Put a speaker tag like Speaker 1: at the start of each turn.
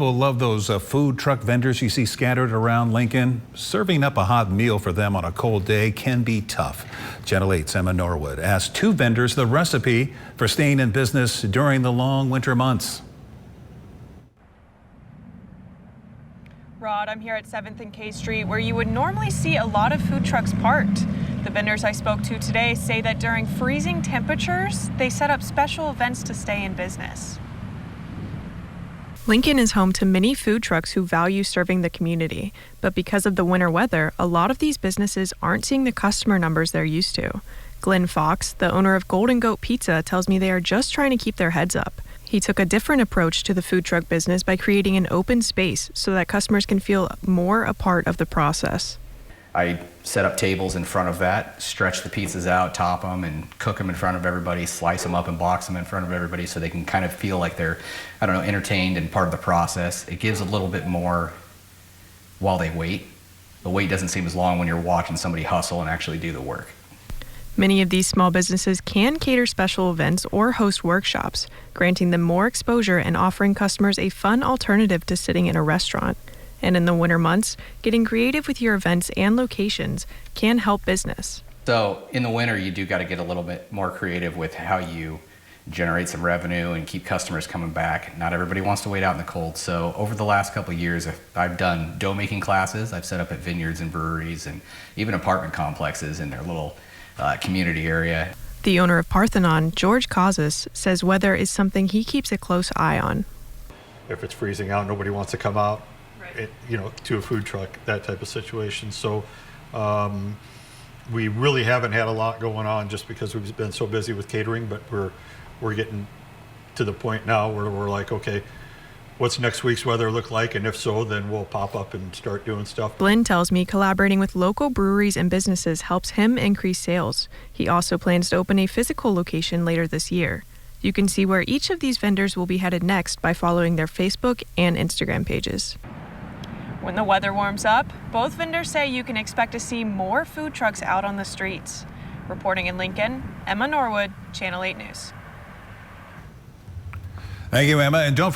Speaker 1: People love those food truck vendors you see scattered around Lincoln. Serving up a hot meal for them on a cold day can be tough. Channel 8's Emma Norwood asked two vendors the recipe for staying in business during the long winter months.
Speaker 2: Rod, I'm here at 7th and K Street, where you would normally see a lot of food trucks parked. The vendors I spoke to today say that during freezing temperatures, they set up special events to stay in business. Lincoln is home to many food trucks who value serving the community, but because of the winter weather, a lot of these businesses aren't seeing the customer numbers they're used to. Glenn-Cox, the owner of Golden Goat Pizza, tells me they are just trying to keep their heads up. He took a different approach to the food truck business by creating an open space so that customers can feel more a part of the process.
Speaker 3: I set up tables in front of that, stretch the pizzas out, top them, and cook them in front of everybody, slice them up and box them in front of everybody so they can kind of feel like they're, entertained and part of the process. It gives a little bit more while they wait. The wait doesn't seem as long when you're watching somebody hustle and actually do the work.
Speaker 2: Many of these small businesses can cater special events or host workshops, granting them more exposure and offering customers a fun alternative to sitting in a restaurant. And in the winter months, getting creative with your events and locations can help business.
Speaker 3: So in the winter, you do got to get a little bit more creative with how you generate some revenue and keep customers coming back. Not everybody wants to wait out in the cold. So over the last couple of years, I've done dough making classes. I've set up at vineyards and breweries and even apartment complexes in their little community area.
Speaker 2: The owner of Parthenon, George-Kazas, says weather is something he keeps a close eye on.
Speaker 4: If it's freezing out, nobody wants to come out.
Speaker 2: Right.
Speaker 4: To a food truck, that type of situation. So we really haven't had a lot going on just because we've been so busy with catering, but we're getting to the point now where we're like, okay, what's next week's weather look like? And if so, then we'll pop up and start doing stuff.
Speaker 2: Glenn tells me collaborating with local breweries and businesses helps him increase sales. He also plans to open a physical location later this year. You can see where each of these vendors will be headed next by following their Facebook and Instagram pages. When the weather warms up, both vendors say you can expect to see more food trucks out on the streets. Reporting in Lincoln, Emma Norwood, Channel 8 News.
Speaker 1: Thank you, Emma. And don't